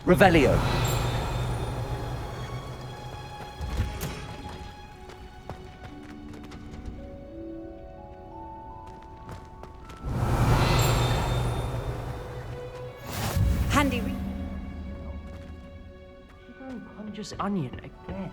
Revelio. Handy Conjures onion again.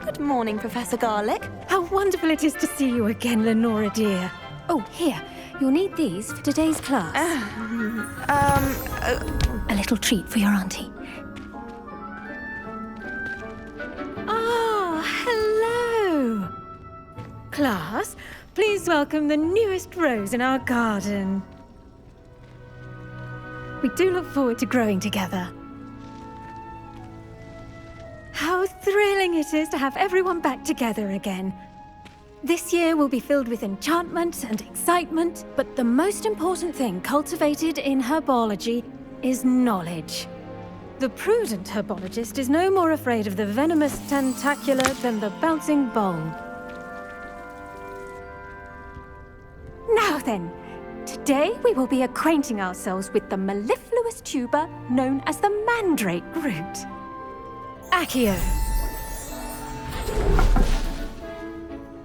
Good morning, Professor Garlic. How wonderful it is to see you again, Lenora dear. Oh, here. You'll need these for today's class. A little treat for your auntie. Oh, hello. Class, please welcome the newest rose in our garden. We do look forward to growing together. How thrilling it is to have everyone back together again. This year will be filled with enchantment and excitement, but the most important thing cultivated in herbology is knowledge. The prudent herbologist is no more afraid of the venomous tentacula than the bouncing bulb. Now then, today we will be acquainting ourselves with the mellifluous tuber known as the mandrake root. Accio.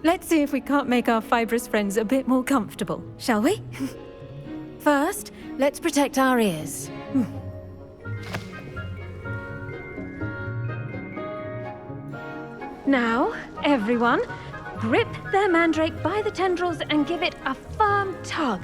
Let's see if we can't make our fibrous friends a bit more comfortable, shall we? First, let's protect our ears. Now, everyone, grip their mandrake by the tendrils and give it a firm tug.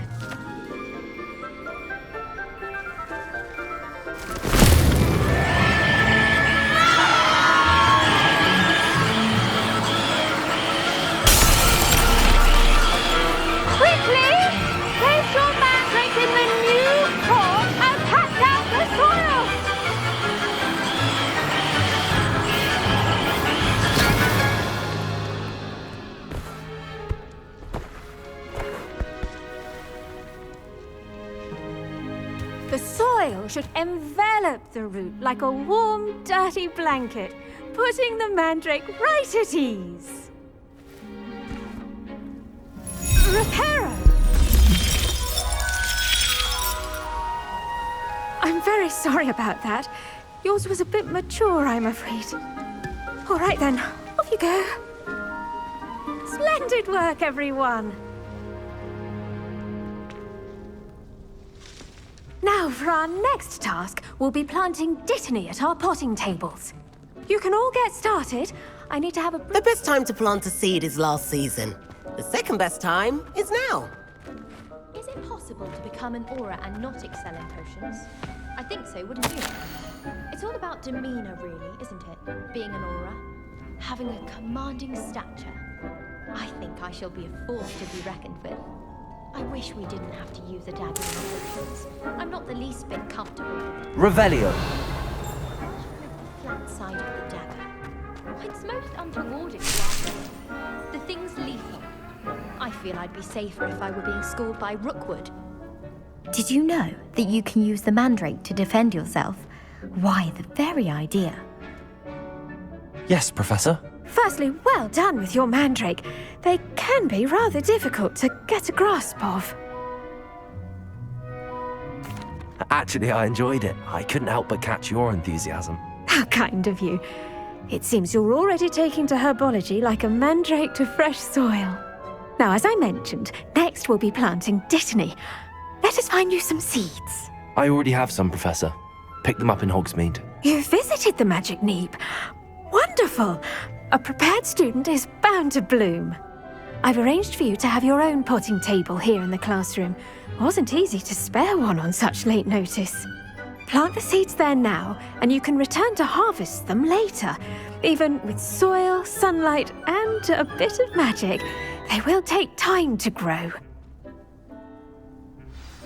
The soil should envelop the root like a warm, dirty blanket, putting the mandrake right at ease. Reparo! I'm very sorry about that. Yours was a bit mature, I'm afraid. All right then, off you go. Splendid work, everyone! Now, for our next task, we'll be planting dittany at our potting tables. You can all get started. I need to have a... The best time to plant a seed is last season. The second best time is now. Is it possible to become an aura and not excel in potions? I think so, wouldn't you? It's all about demeanor, really, isn't it? Being an aura. Having a commanding stature. I think I shall be a force to be reckoned with. I wish we didn't have to use a dagger in potions. I'm not the least bit comfortable. Revelio. The flat side of the dagger. It's most untoward if you ask me. The thing's lethal. I feel I'd be safer if I were being schooled by Rookwood. Did you know that you can use the mandrake to defend yourself? Why, the very idea. Yes, Professor. Firstly, well done with your mandrake. They can be rather difficult to get a grasp of. Actually, I enjoyed it. I couldn't help but catch your enthusiasm. How kind of you. It seems you're already taking to herbology like a mandrake to fresh soil. Now, as I mentioned, next we'll be planting dittany. Let us find you some seeds. I already have some, Professor. Picked them up in Hogsmeade. You visited the Magic Neep. Wonderful! A prepared student is bound to bloom. I've arranged for you to have your own potting table here in the classroom. Wasn't easy to spare one on such late notice. Plant the seeds there now, and you can return to harvest them later. Even with soil, sunlight, and a bit of magic, they will take time to grow.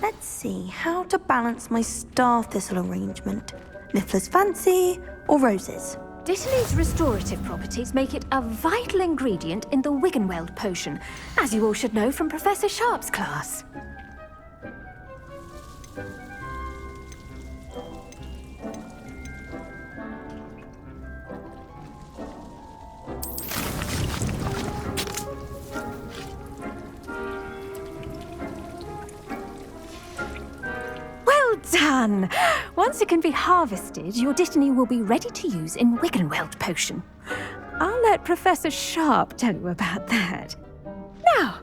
Let's see how to balance my star thistle arrangement. Niffler's fancy or roses? Dittany's restorative properties make it a vital ingredient in the Wiggenweld potion, as you all should know from Professor Sharp's class. Well done! Once it can be harvested, your Dittany will be ready to use in Wiggenweld potion. I'll let Professor Sharp tell you about that. Now,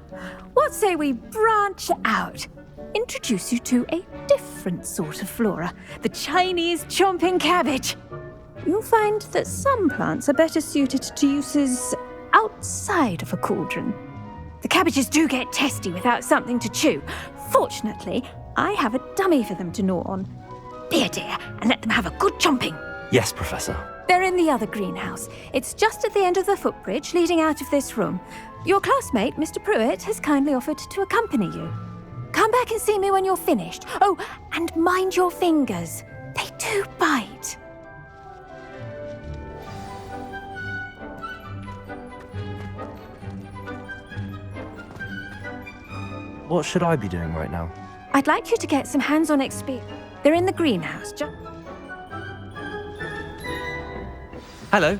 what say we branch out? Introduce you to a different sort of flora, the Chinese chomping cabbage. You'll find that some plants are better suited to uses outside of a cauldron. The cabbages do get testy without something to chew. Fortunately, I have a dummy for them to gnaw on. Be a dear and let them have a good chomping. Yes, Professor. They're in the other greenhouse. It's just at the end of the footbridge leading out of this room. Your classmate, Mr. Pruitt, has kindly offered to accompany you. Come back and see me when you're finished. Oh, and mind your fingers. They do bite. What should I be doing right now? I'd like you to get some hands-on experience. They're in the greenhouse. Hello.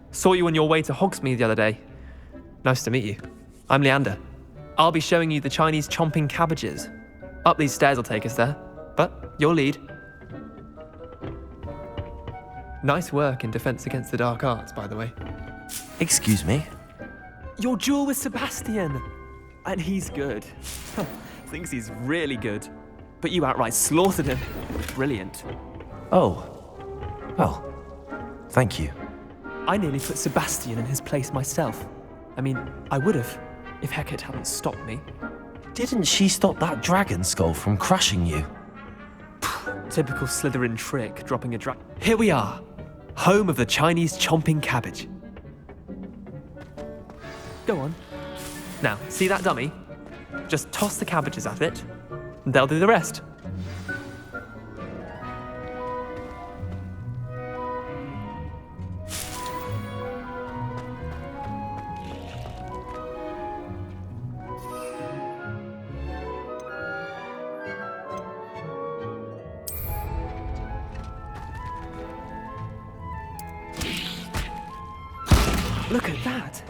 Saw you on your way to Hogsmeade the other day. Nice to meet you. I'm Leander. I'll be showing you the Chinese chomping cabbages. Up these stairs will take us there, but your lead. Nice work in Defense Against the Dark Arts, by the way. Excuse me? Your duel with Sebastian! And he's good. Thinks he's really good. But you outright slaughtered him. Brilliant. Oh. Well, thank you. I nearly put Sebastian in his place myself. I mean, I would have, if Hecate hadn't stopped me. Didn't she stop that dragon skull from crushing you? Typical Slytherin trick, dropping a Here we are, home of the Chinese chomping cabbage. Go on. Now, see that dummy? Just toss the cabbages at it, and they'll do the rest. Look at that!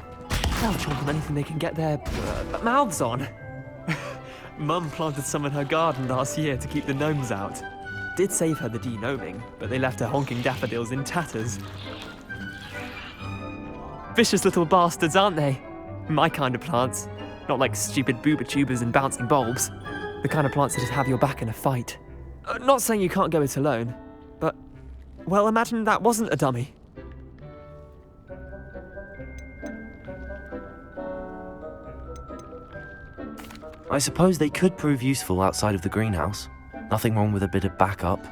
They'll chomp on anything they can get their mouths on. Mum planted some in her garden last year to keep the gnomes out. Did save her the de-gnoming, but they left her honking daffodils in tatters. Vicious little bastards, aren't they? My kind of plants. Not like stupid booba tubers and bouncing bulbs. The kind of plants that just have your back in a fight. Not saying you can't go it alone, but, well, imagine that wasn't a dummy. I suppose they could prove useful outside of the greenhouse. Nothing wrong with a bit of backup,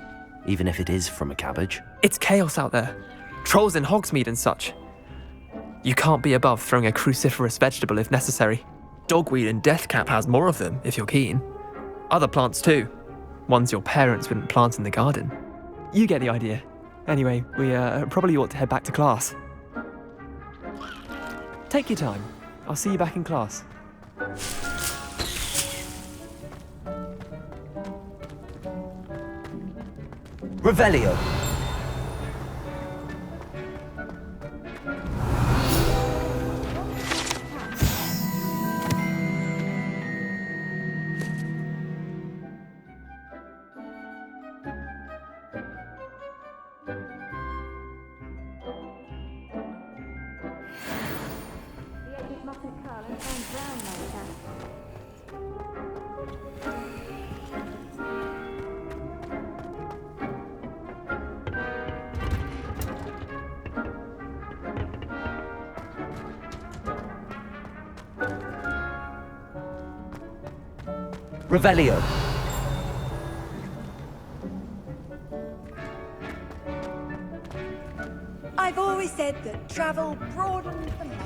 even if it is from a cabbage. It's chaos out there. Trolls in Hogsmeade and such. You can't be above throwing a cruciferous vegetable if necessary. Dogweed and deathcap has more of them, if you're keen. Other plants too. Ones your parents wouldn't plant in the garden. You get the idea. Anyway, we probably ought to head back to class. Take your time. I'll see you back in class. Revelio. Revelio. I've always said that travel broadens the mind.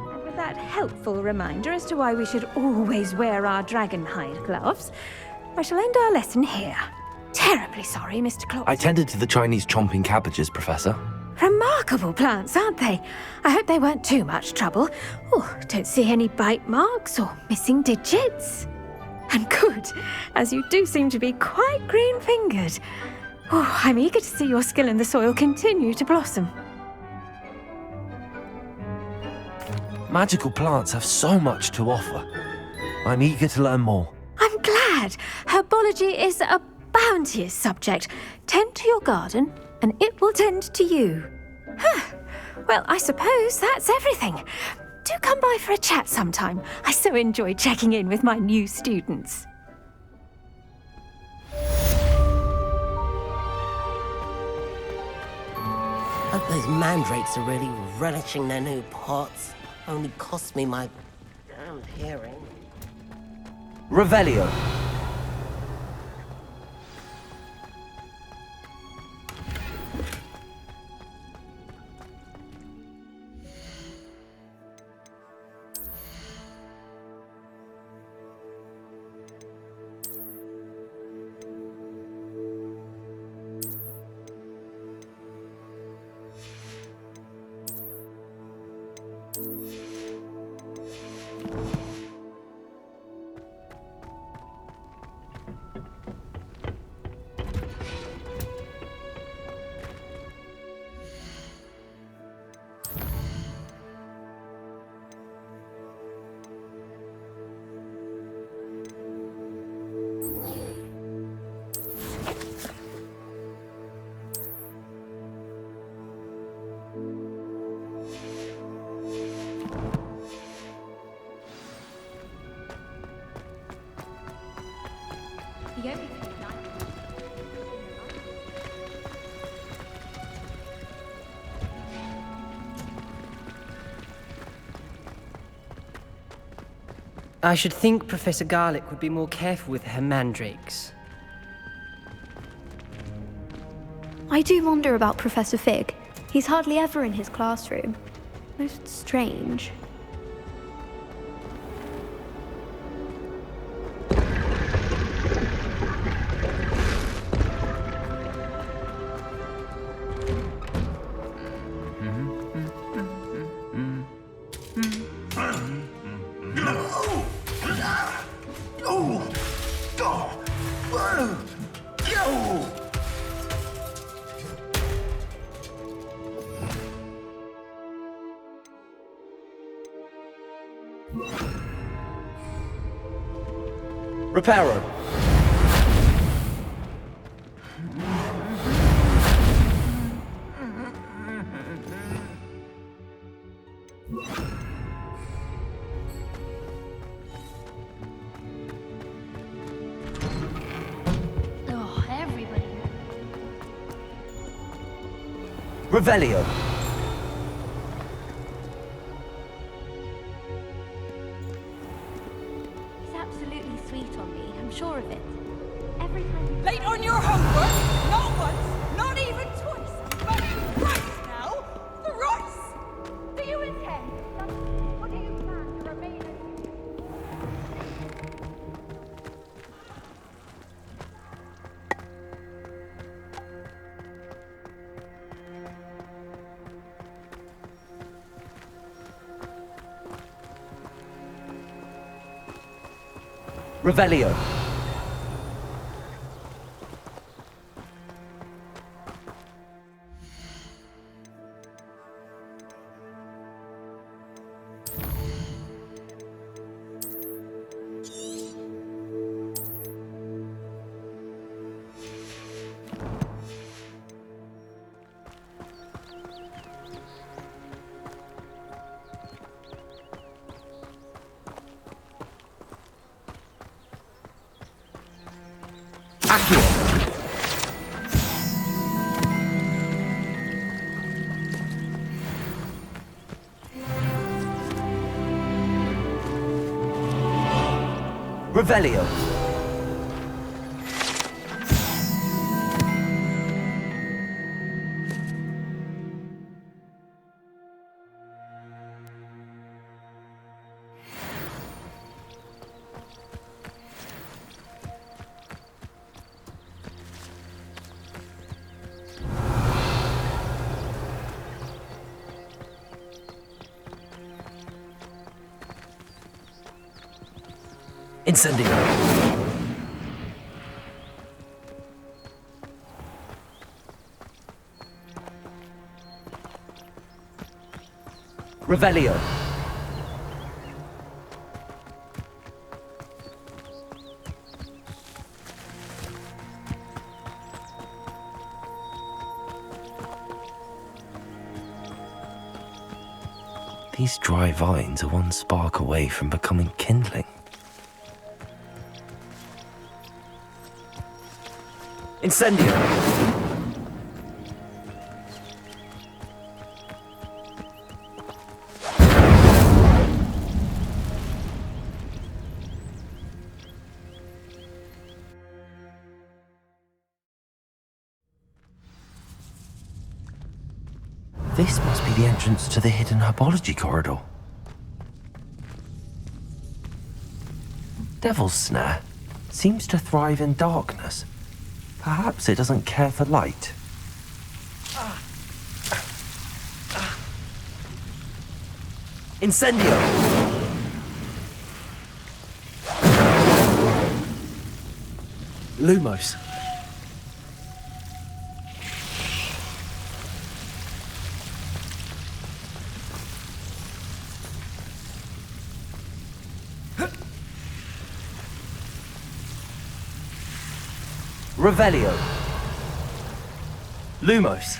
And with that helpful reminder as to why we should always wear our dragon hide gloves, I shall end our lesson here. Terribly sorry, Mr. Claus. I tended to the Chinese chomping cabbages, Professor. Remarkable plants, aren't they? I hope they weren't too much trouble. Oh, don't see any bite marks or missing digits. And good, as you do seem to be quite green-fingered. Oh, I'm eager to see your skill in the soil continue to blossom. Magical plants have so much to offer. I'm eager to learn more. I'm glad. Herbology is a bounteous subject. Tend to your garden, and it will tend to you. Well, I suppose that's everything. Do come by for a chat sometime. I so enjoy checking in with my new students. Hope those mandrakes are really relishing their new pots. Only cost me my damned hearing. Revelio. The only thing that I I should think Professor Garlick would be more careful with her mandrakes. I do wonder about Professor Fig. He's hardly ever in his classroom. Most strange. Reparo. Oh, everybody. Revelio. He's absolutely sweet on me, I'm sure of it. Every time Late on your homework? Not once, not even twice, but thrice now! Thrice! Do you intend? Or do you plan to remain Revelio. Accio. Revelio. Incendio. Revelio. These dry vines are one spark away from becoming kindling. Incendio! This must be the entrance to the hidden herbology corridor. Devil's Snare seems to thrive in darkness. Perhaps it doesn't care for light. Incendio! Lumos. Revelio. Lumos.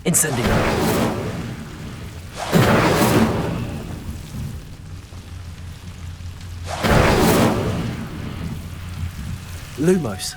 Incendio. Lumos.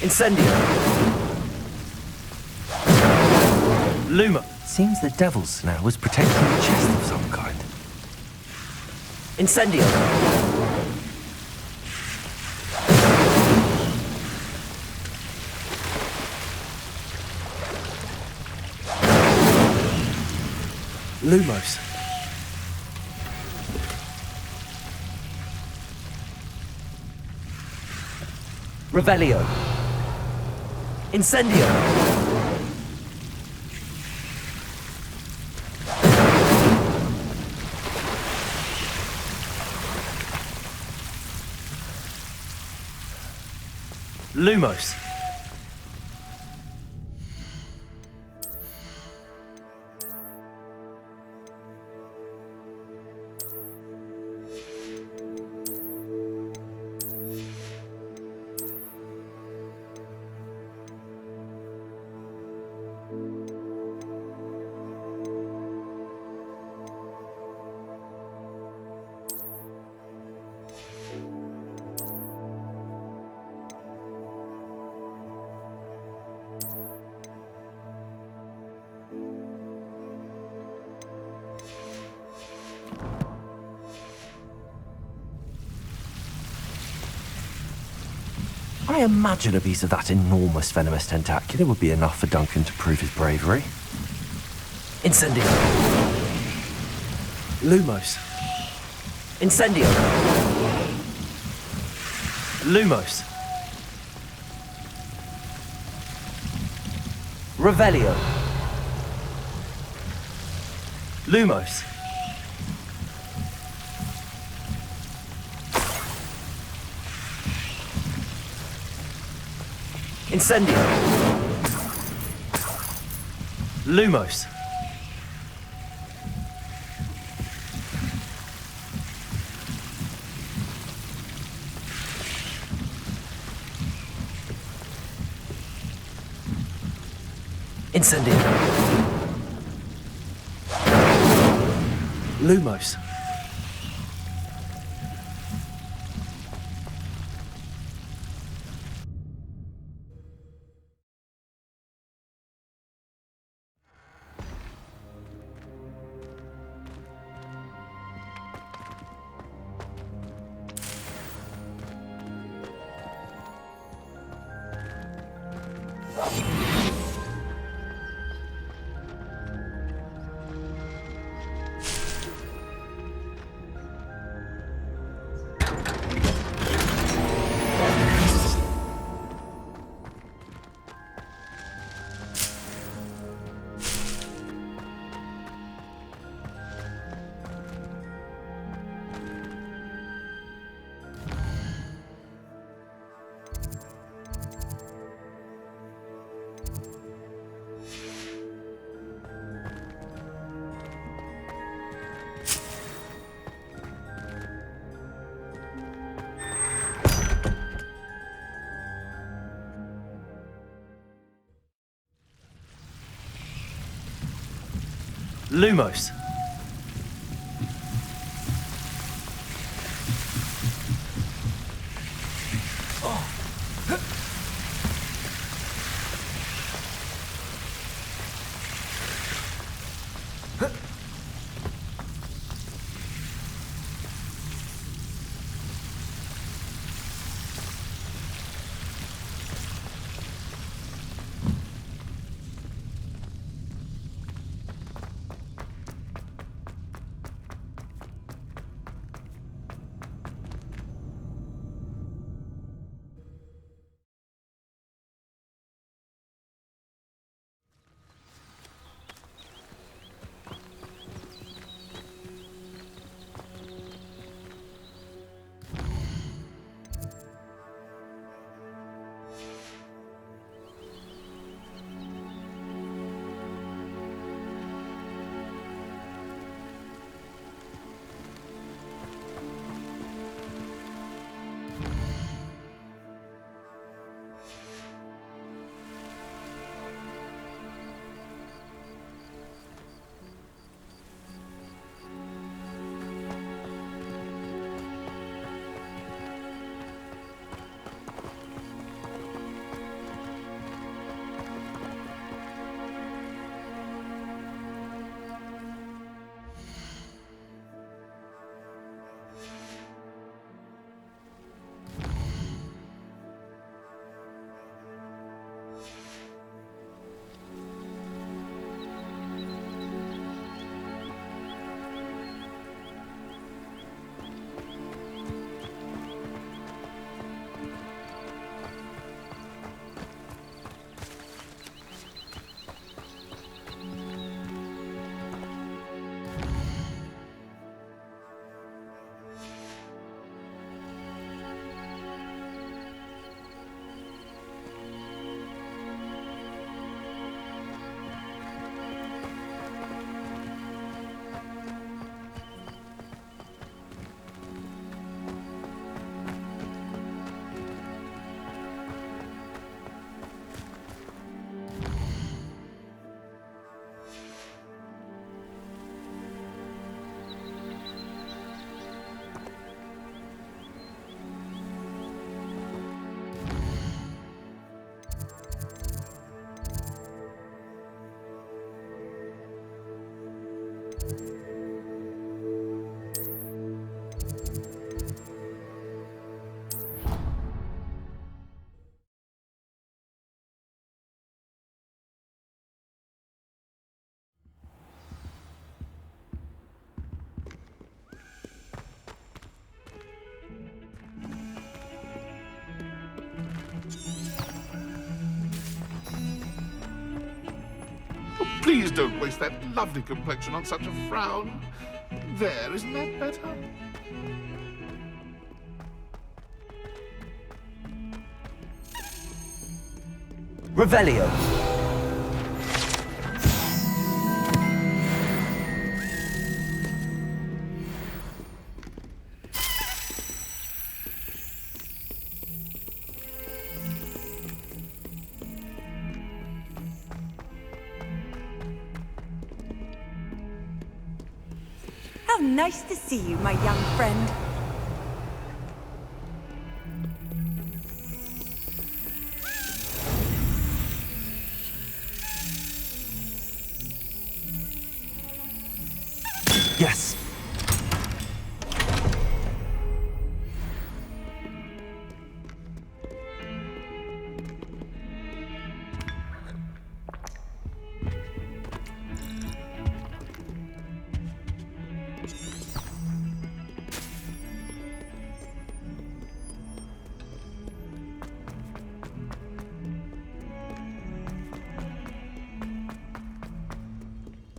Incendio. Luma. Seems the Devil's Snare was protecting a chest of some kind. Incendio. Lumos. Revelio. Incendio. Lumos. I imagine a piece of that enormous venomous tentacular would be enough for Duncan to prove his bravery. Incendio. Lumos. Incendio. Lumos. Revelio. Lumos. Incendio. Lumos. Incendio. Lumos. Lumos. Please don't waste that lovely complexion on such a frown. There, isn't that better? Revelio. nice to see you, my young friend. Yes!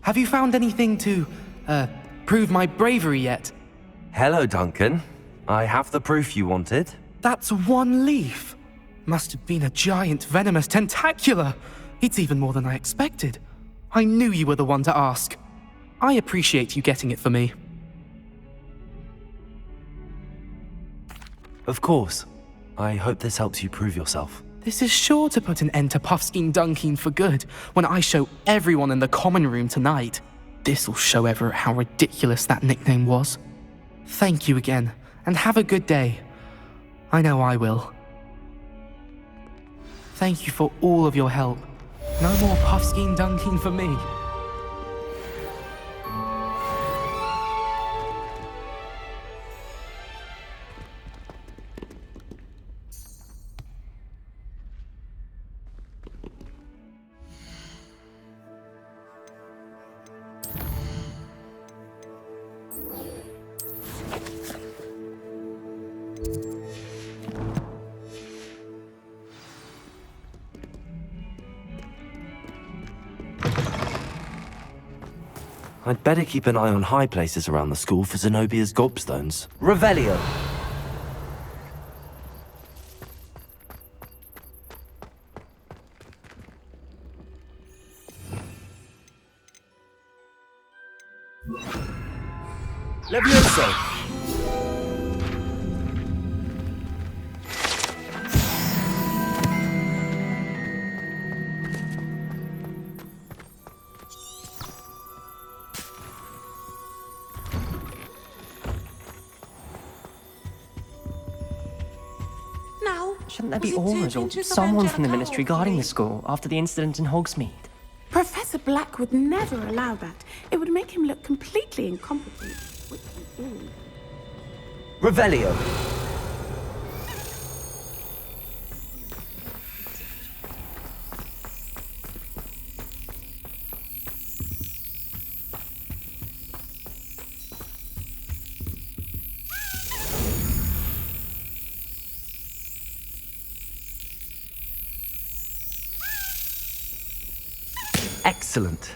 Have you found anything to, prove my bravery yet? Hello, Duncan. I have the proof you wanted. That's one leaf. Must have been a giant venomous tentacula. It's even more than I expected. I knew you were the one to ask. I appreciate you getting it for me. Of course. I hope this helps you prove yourself. This is sure to put an end to Puffskein Dunkeen for good when I show everyone in the common room tonight. This'll show Everett how ridiculous that nickname was. Thank you again, and have a good day. I know I will. Thank you for all of your help. No more Puffskein Dunkeen for me. I'd better keep an eye on high places around the school for Zenobia's gobstones. Revelio! Levioso! Shouldn't there be auras or someone from the Ministry guarding the school after the incident in Hogsmeade? Professor Black would never allow that. It would make him look completely incompetent. Revelio! Excellent.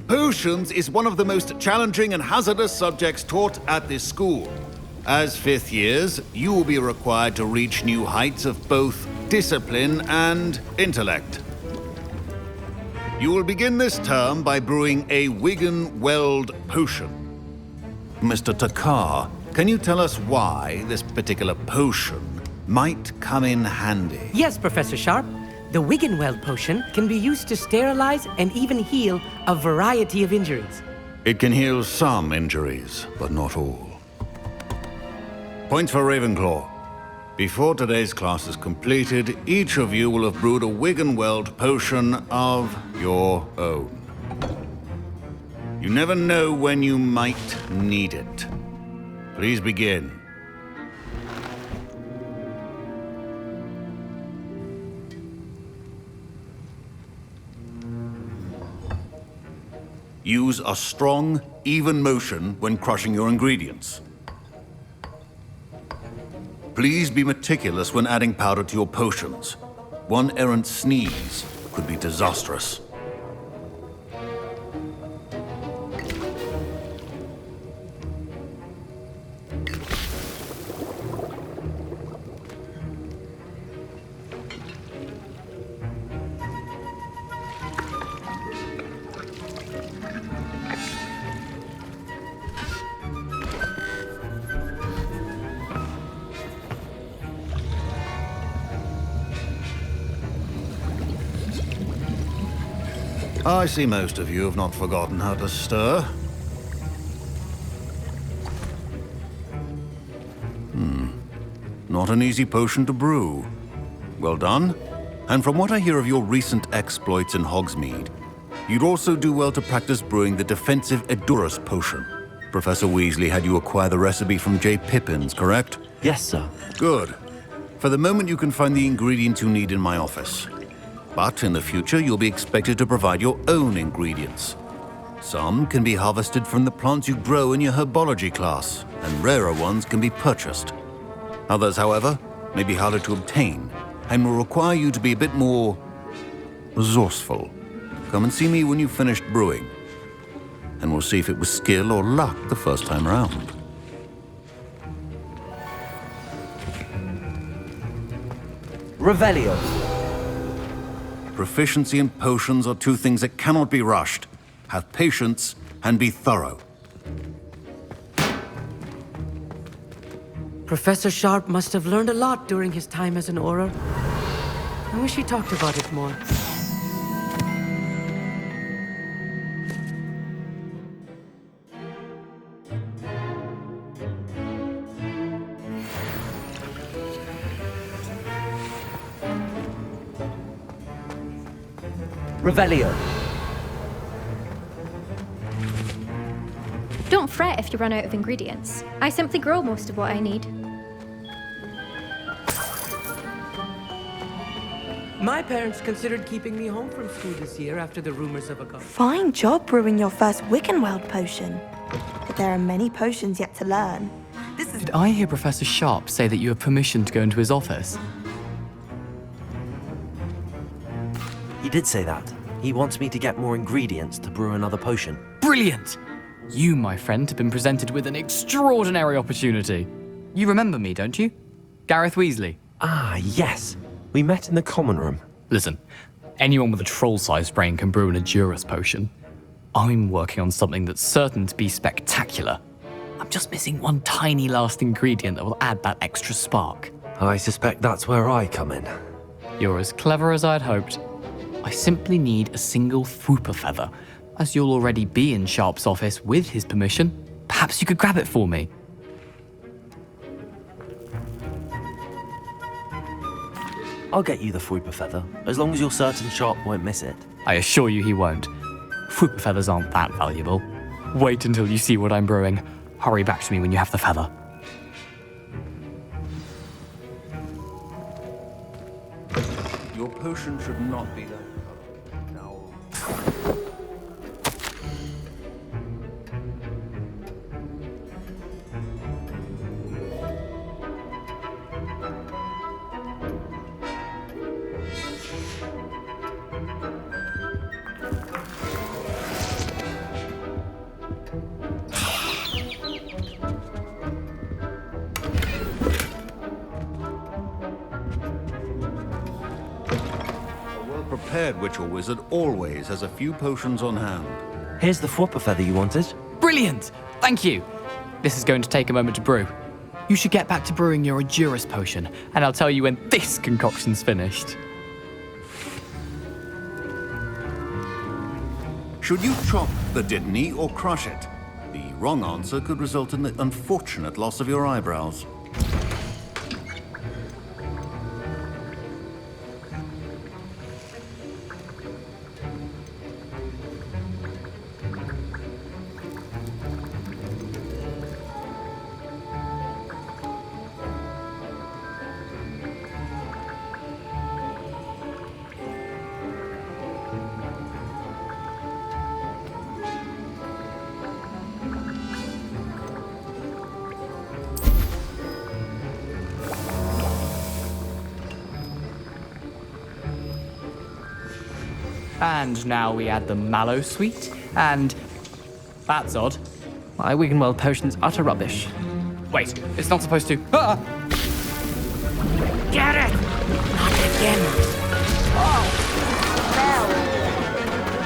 Potions is one of the most challenging and hazardous subjects taught at this school. As fifth years, you will be required to reach new heights of both discipline and intellect. You will begin this term by brewing a Wigan-Weld potion. Mr. Takar, can you tell us why this particular potion might come in handy? Yes, Professor Sharp. The Wigan-Weld potion can be used to sterilize and even heal a variety of injuries. It can heal some injuries, but not all. Points for Ravenclaw. Before today's class is completed, each of you will have brewed a Wigan-Weld potion of your own. You never know when you might need it. Please begin. Use a strong, even motion when crushing your ingredients. Please be meticulous when adding powder to your potions. One errant sneeze could be disastrous. I see most of you have not forgotten how to stir. Not an easy potion to brew. Well done. And from what I hear of your recent exploits in Hogsmeade, you'd also do well to practice brewing the defensive Edurus potion. Professor Weasley had you acquire the recipe from J. Pippins, correct? Yes, sir. Good. For the moment, you can find the ingredients you need in my office. But in the future, you'll be expected to provide your own ingredients. Some can be harvested from the plants you grow in your herbology class, and rarer ones can be purchased. Others, however, may be harder to obtain, and will require you to be a bit more resourceful. Come and see me when you've finished brewing, and we'll see if it was skill or luck the first time around. Revelio. Proficiency and potions are two things that cannot be rushed. Have patience and be thorough. Professor Sharp must have learned a lot during his time as an Auror. I wish he talked about it more. Revelio. Don't fret if you run out of ingredients. I simply grow most of what I need. My parents considered keeping me home from school this year after the rumors of a god. Fine job brewing your first Wiggenweld potion. But there are many potions yet to learn. Did I hear Professor Sharp say that you have permission to go into his office? He did say that. He wants me to get more ingredients to brew another potion. Brilliant! You, my friend, have been presented with an extraordinary opportunity. You remember me, don't you? Gareth Weasley. Ah, yes. We met in the common room. Listen, anyone with a troll-sized brain can brew an Edurus potion. I'm working on something that's certain to be spectacular. I'm just missing one tiny last ingredient that will add that extra spark. I suspect that's where I come in. You're as clever as I'd hoped. I simply need a single Fwooper feather. As you'll already be in Sharp's office with his permission, perhaps you could grab it for me. I'll get you the Fwooper feather, as long as you're certain Sharp won't miss it. I assure you he won't. Fwooper feathers aren't that valuable. Wait until you see what I'm brewing. Hurry back to me when you have the feather. Your potion should not be that color. Now... prepared witch or wizard always has a few potions on hand. Here's the Fwooper feather you wanted. Brilliant! Thank you! This is going to take a moment to brew. You should get back to brewing your Edurus potion, and I'll tell you when this concoction's finished. Should you chop the Dittany or crush it? The wrong answer could result in the unfortunate loss of your eyebrows. And now we add the mallow sweet, and... That's odd. My Wiggenweld potion's utter rubbish. Wait, it's not supposed to... Ah! Get it! Not again.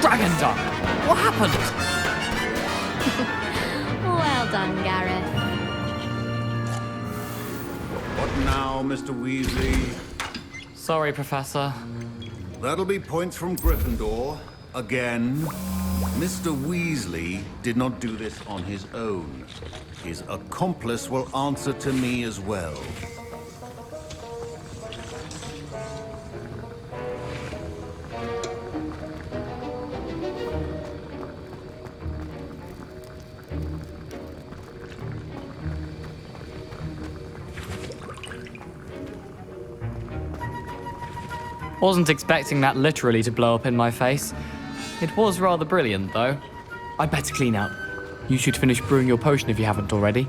Dragon Dung! What happened? Well done, Gareth. What now, Mr. Weasley? Sorry, Professor. That'll be points from Gryffindor. Again. Mr. Weasley did not do this on his own. His accomplice will answer to me as well. Wasn't expecting that literally to blow up in my face. It was rather brilliant, though. I'd better clean up. You should finish brewing your potion if you haven't already.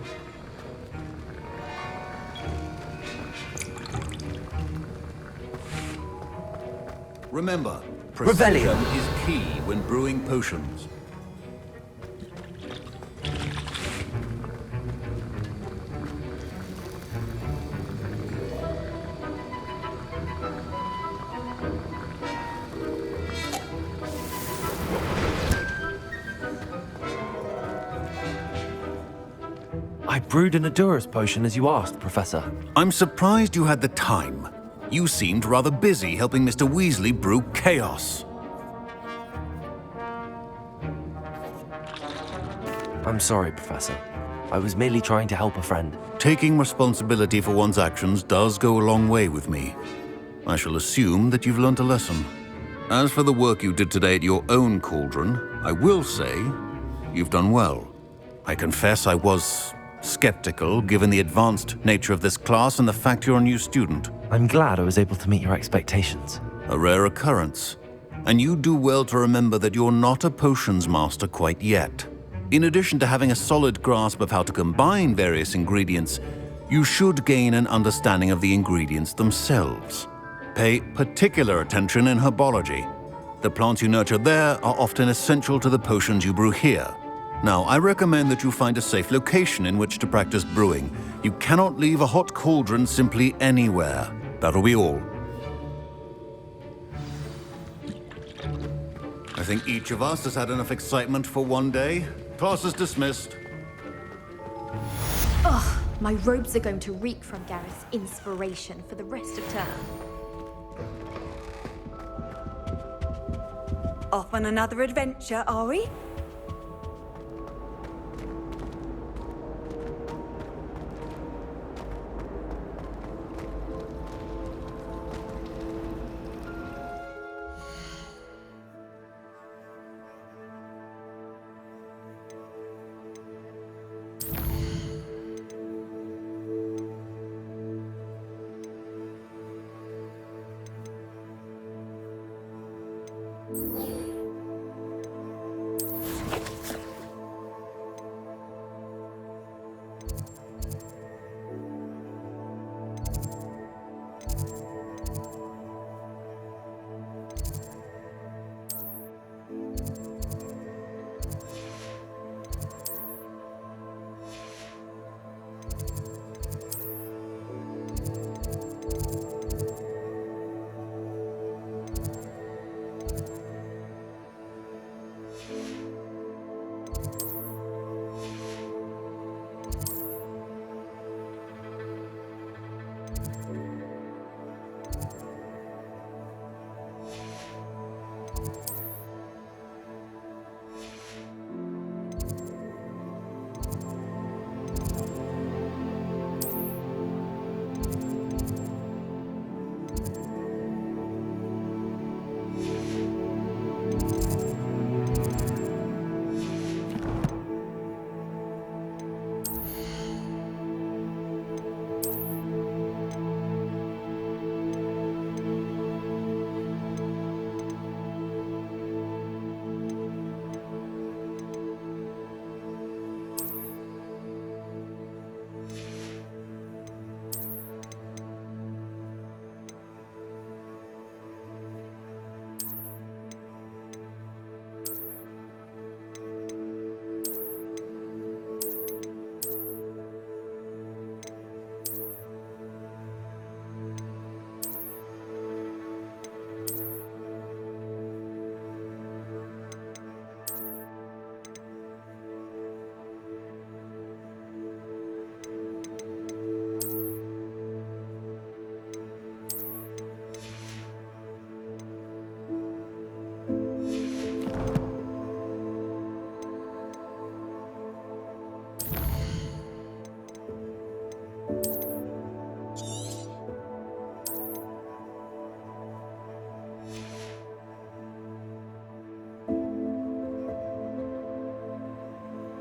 Remember, precision is key when brewing potions. I brewed an Adurus potion as you asked, Professor. I'm surprised you had the time. You seemed rather busy helping Mr. Weasley brew chaos. I'm sorry, Professor. I was merely trying to help a friend. Taking responsibility for one's actions does go a long way with me. I shall assume that you've learnt a lesson. As for the work you did today at your own cauldron, I will say you've done well. I confess I was skeptical, given the advanced nature of this class and the fact you're a new student. I'm glad I was able to meet your expectations. A rare occurrence. And you do well to remember that you're not a potions master quite yet. In addition to having a solid grasp of how to combine various ingredients, you should gain an understanding of the ingredients themselves. Pay particular attention in herbology. The plants you nurture there are often essential to the potions you brew here. Now, I recommend that you find a safe location in which to practice brewing. You cannot leave a hot cauldron simply anywhere. That'll be all. I think each of us has had enough excitement for one day. Class is dismissed. Ugh, my robes are going to reek from Gareth's inspiration for the rest of term. Off on another adventure, are we?